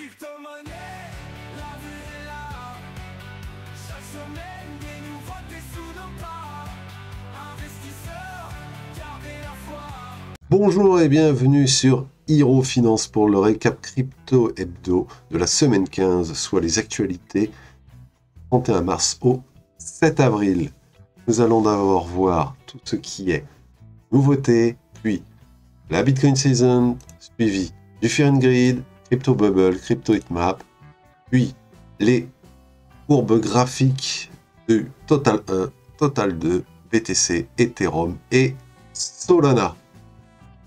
crypto-monnaie, l'avenir est là. Chaque semaine, des nouveautés sous nos pas. Investisseurs, gardez la foi. Bonjour et bienvenue sur Hiro Finance pour le récap crypto hebdo de la semaine 15, soit les actualités 31 mars au 7 avril. Nous allons d'abord voir tout ce qui est nouveauté, puis la Bitcoin Season, suivi du Fear and Greed, Crypto Bubble, Crypto Heatmap, puis les courbes graphiques du Total 1, Total 2, BTC, Ethereum et Solana.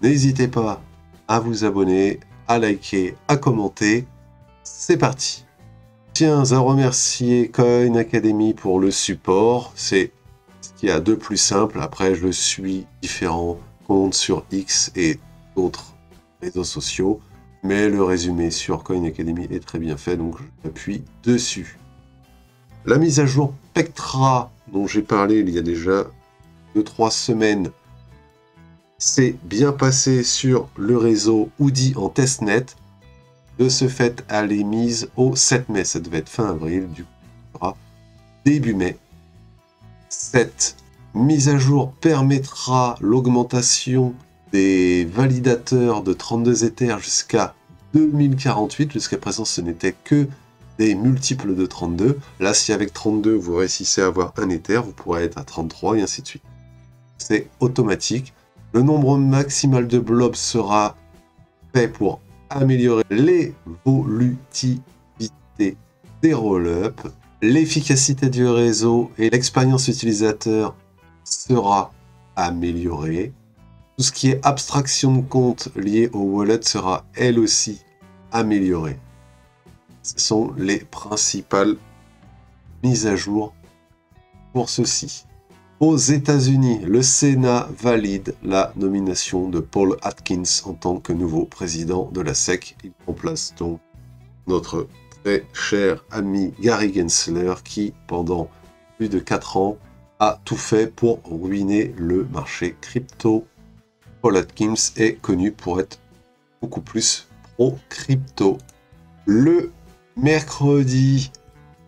N'hésitez pas à vous abonner, à liker, à commenter. C'est parti. Tiens à remercier Coin Academy pour le support. C'est ce qu'il y a de plus simple. Après, je suis différents comptes sur X et d'autres réseaux sociaux. Mais le résumé sur Coin Academy est très bien fait, donc je m'appuie dessus. La mise à jour Pectra, dont j'ai parlé il y a déjà 2-3 semaines, s'est bien passé sur le réseau Oudi en testnet. De ce fait, elle est mise au 7 mai. Ça devait être fin avril, du coup, ça sera début mai. Cette mise à jour permettra l'augmentation des validateurs de 32 Ethers jusqu'à 2048. Jusqu'à présent, ce n'était que des multiples de 32. Là, si avec 32, vous réussissez à avoir un Ether, vous pourrez être à 33 et ainsi de suite. C'est automatique. Le nombre maximal de blobs sera fait pour améliorer l'évolutivité des roll-up. L'efficacité du réseau et l'expérience utilisateur sera améliorée. Tout ce qui est abstraction de compte lié au wallet sera elle aussi améliorée. Ce sont les principales mises à jour pour ceci. Aux États-Unis, le Sénat valide la nomination de Paul Atkins en tant que nouveau président de la SEC. Il remplace donc notre très cher ami Gary Gensler qui, pendant plus de 4 ans, a tout fait pour ruiner le marché crypto. Paul Atkins est connu pour être beaucoup plus pro-crypto. Le mercredi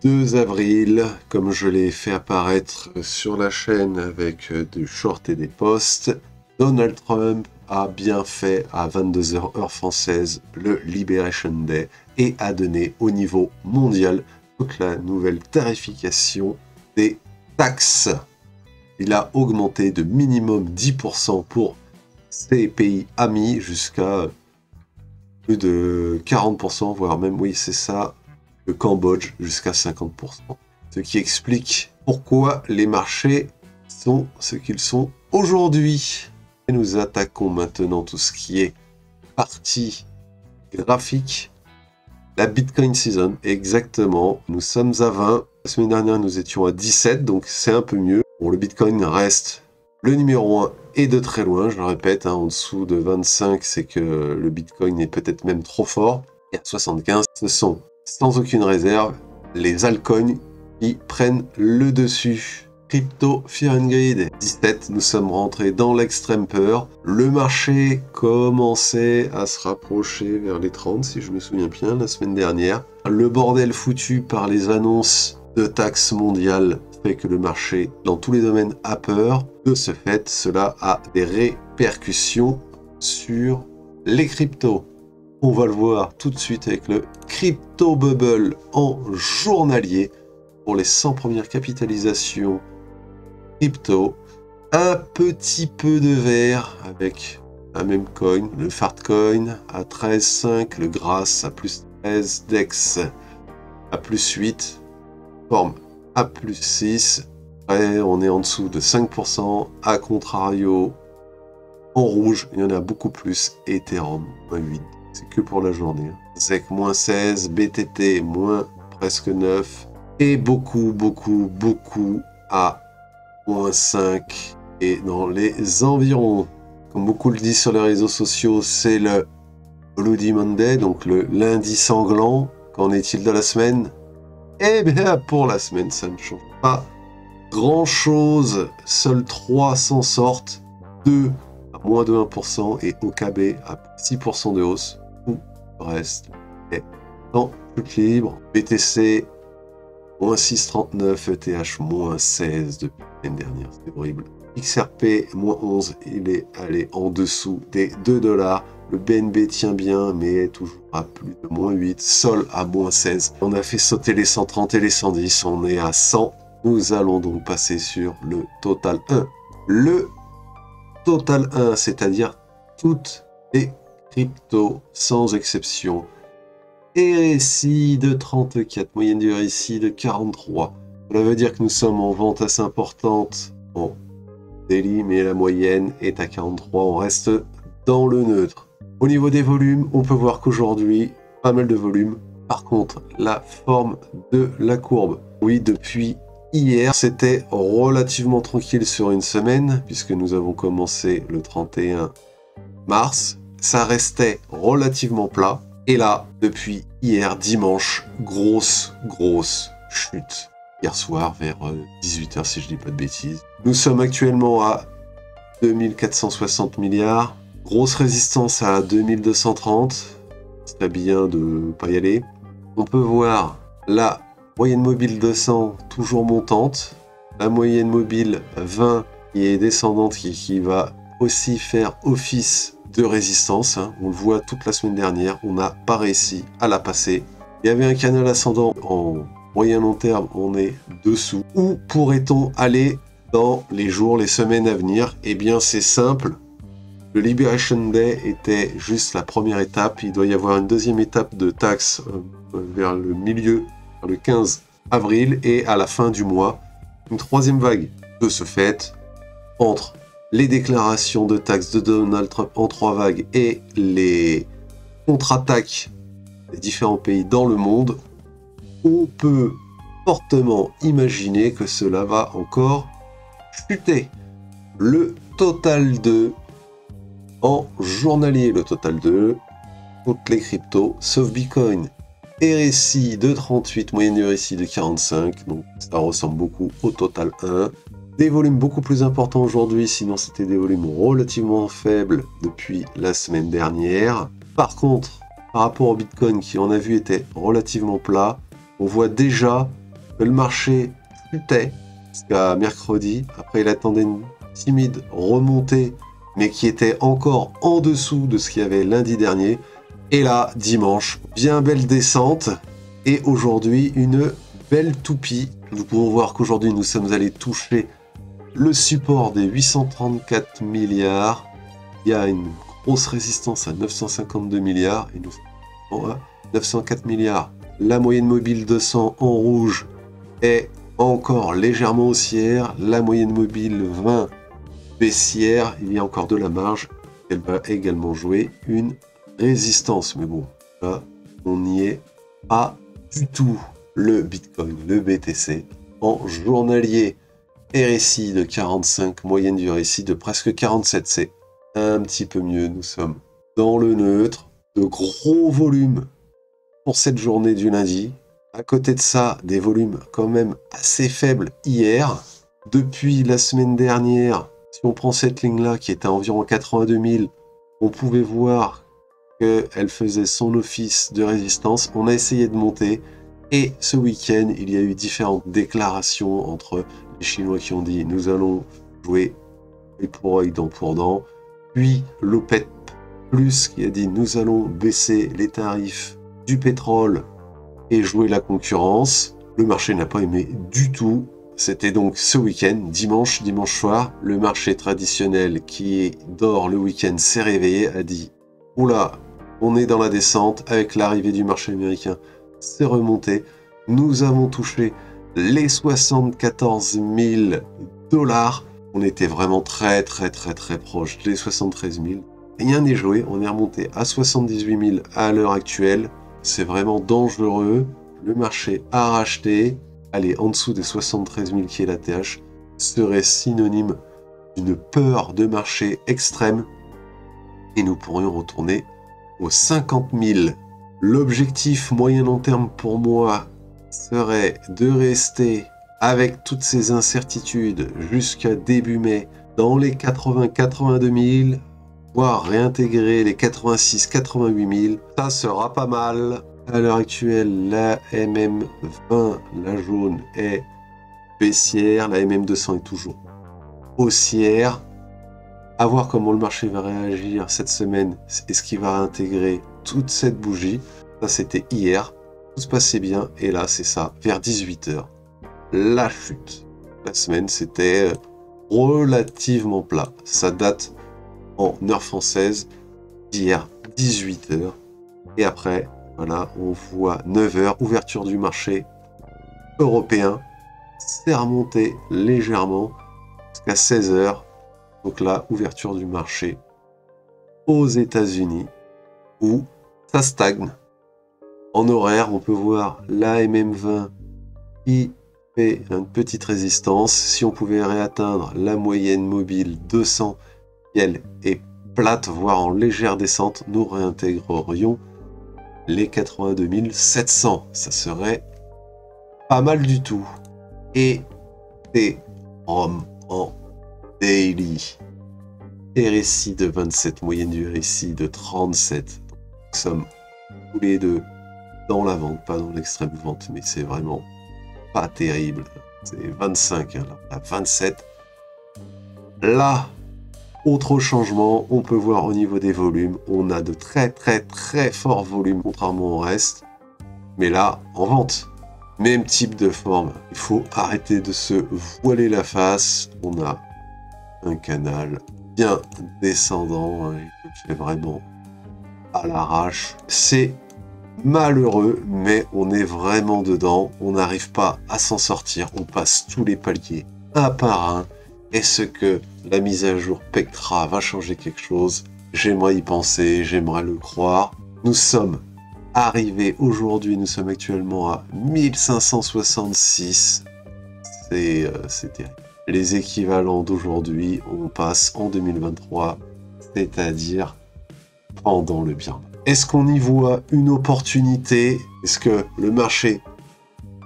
2 avril, comme je l'ai fait apparaître sur la chaîne avec du short et des posts, Donald Trump a bien fait à 22h heure française le Liberation Day et a donné au niveau mondial toute la nouvelle tarification des taxes. Il a augmenté de minimum 10% pour ses pays amis jusqu'à plus de 40%, voire même, oui c'est ça, le Cambodge jusqu'à 50%. Ce qui explique pourquoi les marchés sont ce qu'ils sont aujourd'hui. Et nous attaquons maintenant tout ce qui est partie graphique. La Bitcoin Season, exactement. Nous sommes à 20. La semaine dernière, nous étions à 17, donc c'est un peu mieux. Bon, le Bitcoin reste le numéro 1 et de très loin, je le répète, hein, en dessous de 25, c'est que le Bitcoin est peut-être même trop fort. Et à 75, ce sont sans aucune réserve les altcoins qui prennent le dessus. Crypto Fear and Greed 17, nous sommes rentrés dans l'extrême peur. Le marché commençait à se rapprocher vers les 30, si je me souviens bien, la semaine dernière. Le bordel foutu par les annonces de taxes mondiales fait que le marché, dans tous les domaines, a peur. De ce fait, cela a des répercussions sur les cryptos. On va le voir tout de suite avec le Crypto Bubble en journalier pour les 100 premières capitalisations crypto. Un petit peu de vert avec un même coin, le Fartcoin à 13,5, le Grass à plus 13, Dex à plus 8, Form à plus 6. Après, on est en dessous de 5%. A contrario, en rouge, il y en a beaucoup plus. Ethereum, moins 8. C'est que pour la journée. ZEC, moins 16. BTT, moins presque 9. Et beaucoup à moins 5. Et dans les environs. Comme beaucoup le disent sur les réseaux sociaux, c'est le Bloody Monday, donc le lundi sanglant. Qu'en est-il de la semaine? Eh bien, pour la semaine, ça ne change pas grand-chose. Seuls 3 s'en sortent. 2 à moins de 1% et OKB à 6% de hausse. Tout le reste est en chute libre. BTC, moins 6,39, ETH, moins 16 depuis l'année dernière, c'est horrible. XRP, moins 11, il est allé en dessous des 2 $. Le BNB tient bien, mais est toujours à plus de moins 8. Sol à moins 16. On a fait sauter les 130 et les 110, on est à 100. Nous allons donc passer sur le Total 1. Le Total 1, c'est-à-dire toutes les cryptos, sans exception. RSI de 34, moyenne du RSI de 43. Cela veut dire que nous sommes en vente assez importante en daily, mais la moyenne est à 43. On reste dans le neutre. Au niveau des volumes, on peut voir qu'aujourd'hui, pas mal de volumes. Par contre, la forme de la courbe, oui, depuis hier, c'était relativement tranquille sur une semaine, puisque nous avons commencé le 31 mars. Ça restait relativement plat. Et là, depuis hier, dimanche, grosse chute. Hier soir, vers 18h, si je dis pas de bêtises. Nous sommes actuellement à 2460 milliards. Grosse résistance à 2230. C'est bien de ne pas y aller. On peut voir la moyenne mobile 200 toujours montante. La moyenne mobile 20 qui est descendante, qui va aussi faire office de résistance. On le voit toute la semaine dernière. On n'a pas réussi à la passer. Il y avait un canal ascendant en moyen long terme. On est dessous. Où pourrait-on aller dans les jours, les semaines à venir? Eh bien, c'est simple. Le Liberation Day était juste la première étape. Il doit y avoir une deuxième étape de taxe vers le milieu, vers le 15 avril, et à la fin du mois, une troisième vague de ce fait, entre les déclarations de taxes de Donald Trump en 3 vagues et les contre-attaques des différents pays dans le monde. On peut fortement imaginer que cela va encore chuter. Le Total 2 en journalier, le Total 2, toutes les cryptos, sauf Bitcoin. RSI de 38, moyenne du RSI de 45, donc ça ressemble beaucoup au Total 1. Des volumes beaucoup plus importants aujourd'hui, sinon c'était des volumes relativement faibles depuis la semaine dernière. Par contre, par rapport au Bitcoin qui, on a vu, était relativement plat, on voit déjà que le marché chutait jusqu'à mercredi. Après, il attendait une timide remontée, mais qui était encore en dessous de ce qu'il y avait lundi dernier. Et là, dimanche, bien belle descente. Et aujourd'hui, une belle toupie. Nous pouvons voir qu'aujourd'hui, nous sommes allés toucher le support des 834 milliards. Il y a une grosse résistance à 952 milliards. Et nous sommes à 904 milliards. La moyenne mobile 200 en rouge est encore légèrement haussière. La moyenne mobile 20 baissière, il y a encore de la marge. Elle va également jouer une résistance. Mais bon, là, on n'y est pas du tout. Le Bitcoin, le BTC, en journalier, RSI de 45, moyenne du RSI de presque 47. C'est un petit peu mieux. Nous sommes dans le neutre. De gros volumes pour cette journée du lundi. À côté de ça, des volumes quand même assez faibles hier. Depuis la semaine dernière, si on prend cette ligne-là qui était à environ 82 000, on pouvait voir qu'elle faisait son office de résistance. On a essayé de monter et ce week-end, il y a eu différentes déclarations entre les Chinois qui ont dit « nous allons jouer œil pour œil, dent pour dent ». Puis l'OPEP Plus qui a dit « nous allons baisser les tarifs du pétrole et jouer la concurrence ». Le marché n'a pas aimé du tout. C'était donc ce week-end, dimanche soir, le marché traditionnel qui dort le week-end s'est réveillé, a dit « oula, on est dans la descente avec l'arrivée du marché américain, c'est remonté. Nous avons touché les 74 000 $. On était vraiment très proche des 73 000. Rien n'est joué, on est remonté à 78 000 à l'heure actuelle. C'est vraiment dangereux. Le marché a racheté. Aller en dessous des 73 000 qui est la TH serait synonyme d'une peur de marché extrême et nous pourrions retourner aux 50 000. L'objectif moyen-long terme pour moi serait de rester avec toutes ces incertitudes jusqu'à début mai dans les 80-82 000, voire réintégrer les 86-88 000. Ça sera pas mal. À l'heure actuelle, la MM20, la jaune, est baissière. La MM200 est toujours haussière. À voir comment le marché va réagir cette semaine. Est-ce qu'il va réintégrer toute cette bougie? Ça, c'était hier. Tout se passait bien. Et là, c'est ça. Vers 18h, la chute. La semaine, c'était relativement plat. Ça date en heure française d'hier, 18h. Et après, voilà, on voit 9h, ouverture du marché européen. C'est remonté légèrement jusqu'à 16h. Donc là, ouverture du marché aux États-Unis où ça stagne. En horaire, on peut voir la MM20 qui fait une petite résistance. Si on pouvait réatteindre la moyenne mobile 200, qui elle est plate, voire en légère descente, nous réintégrerions les 82 700. Ça serait pas mal du tout. Et Ethereum en daily. RSI de 27, moyenne du RSI de 37. Nous sommes tous les deux dans la vente, pas dans l'extrême vente, mais c'est vraiment pas terrible. C'est 25, hein, là, 27. Là, autre changement, on peut voir au niveau des volumes, on a de très forts volumes, contrairement au reste. Mais là, en vente, même type de forme. Il faut arrêter de se voiler la face. On a un canal bien descendant, hein, il fait vraiment à l'arrache. C'est malheureux, mais on est vraiment dedans. On n'arrive pas à s'en sortir. On passe tous les paliers un par un. Est-ce que la mise à jour Pectra va changer quelque chose? J'aimerais y penser, j'aimerais le croire. Nous sommes arrivés aujourd'hui, nous sommes actuellement à 1566. C'est terrible. Les équivalents d'aujourd'hui, on passe en 2023, c'est-à-dire pendant le bien. Est-ce qu'on y voit une opportunité? Est-ce que le marché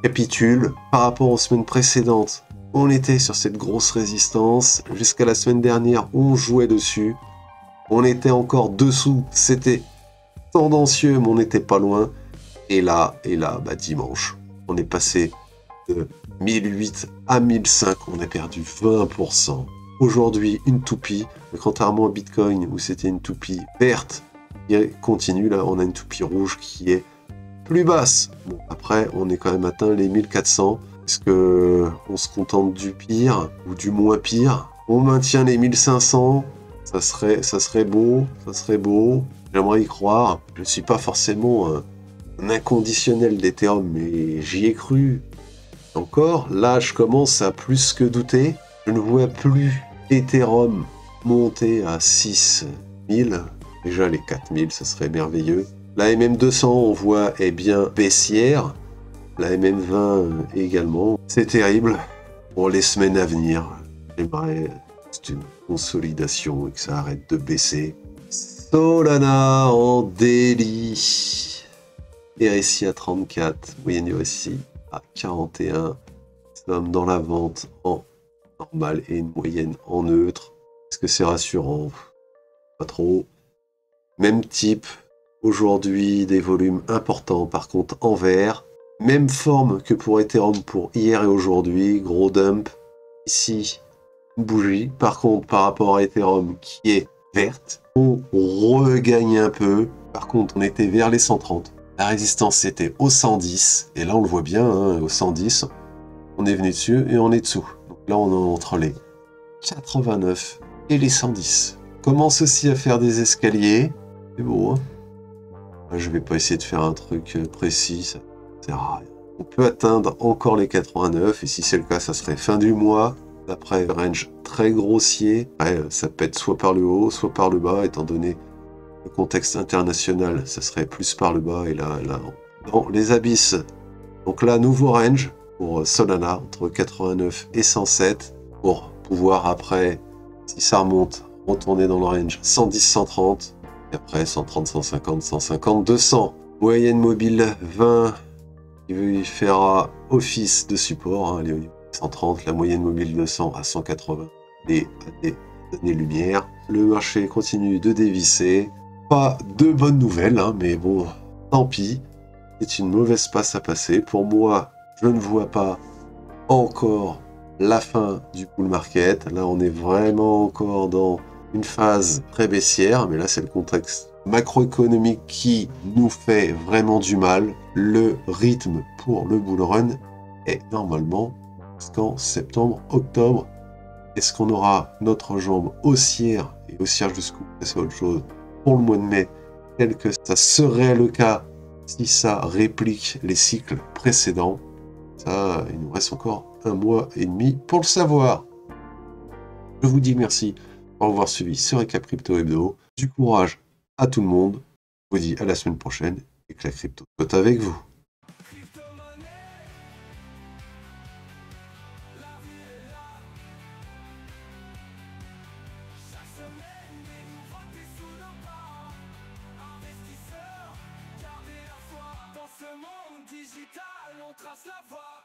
capitule par rapport aux semaines précédentes? On était sur cette grosse résistance. Jusqu'à la semaine dernière, on jouait dessus. On était encore dessous. C'était tendancieux, mais on n'était pas loin. Et là, bah, dimanche, on est passé de 1008 à 1005. On a perdu 20%. Aujourd'hui, une toupie. Contrairement à Bitcoin, où c'était une toupie verte, qui continue. Là, on a une toupie rouge qui est plus basse. Bon, après, on est quand même atteint les 1400. Est-ce qu'on se contente du pire ou du moins pire? On maintient les 1500, ça serait beau, j'aimerais y croire. Je ne suis pas forcément un inconditionnel d'Ethereum, mais j'y ai cru. Encore, là je commence à plus que douter. Je ne vois plus Ethereum monter à 6000. Déjà les 4000, ça serait merveilleux. La MM200, on voit, est bien baissière. La MM20 également. C'est terrible. Pour les semaines à venir, j'aimerais juste une consolidation et que ça arrête de baisser. Solana en daily. RSI à 34. Moyenne RSI à 41. Nous sommes dans la vente en normal et une moyenne en neutre. Est-ce que c'est rassurant? Pas trop. Même type. Aujourd'hui, des volumes importants. Par contre, en vert. Même forme que pour Ethereum pour hier et aujourd'hui, gros dump. Ici, une bougie. Par contre, par rapport à Ethereum qui est verte, on regagne un peu. Par contre, on était vers les 130. La résistance, c'était au 110. Et là, on le voit bien, hein, au 110. On est venu dessus et on est dessous. Donc là, on est entre les 89 et les 110. Commence aussi à faire des escaliers. C'est beau, hein. Là, je vais pas essayer de faire un truc précis. Ça sert à rien. On peut atteindre encore les 89 et si c'est le cas, ça serait fin du mois. D'après un range très grossier, ouais, ça pète soit par le haut, soit par le bas, étant donné le contexte international, ça serait plus par le bas et là dans les abysses. Donc là, nouveau range pour Solana entre 89 et 107 pour pouvoir après, si ça remonte, retourner dans le range 110-130 et après 130, 150, 150, 200. Moyenne mobile 20. Il fera office de support, hein, les 130, la moyenne mobile 200 à 180 et à des années-lumière. Le marché continue de dévisser. Pas de bonnes nouvelles, hein, mais bon, tant pis. c'est une mauvaise passe à passer. Pour moi, je ne vois pas encore la fin du bull market. Là, on est vraiment encore dans une phase très baissière, mais là, c'est le contexte macroéconomique qui nous fait vraiment du mal. Le rythme pour le bull run est normalement jusqu'en septembre-octobre. Est-ce qu'on aura notre jambe haussière et haussière jusqu'où, c'est autre chose, pour le mois de mai, tel que ça serait le cas si ça réplique les cycles précédents? Ça, il nous reste encore 1 mois et demi pour le savoir. Je vous dis merci pour avoir suivi ce récap crypto hebdo. Du courage à tout le monde. Je vous dis à la semaine prochaine et que la crypto soit avec vous. Crypto-monnaie, la vie est là. Chaque semaine, des nouveautés sous nos pas. Investisseurs, gardez la foi. Dans ce monde digital, on trace la voie.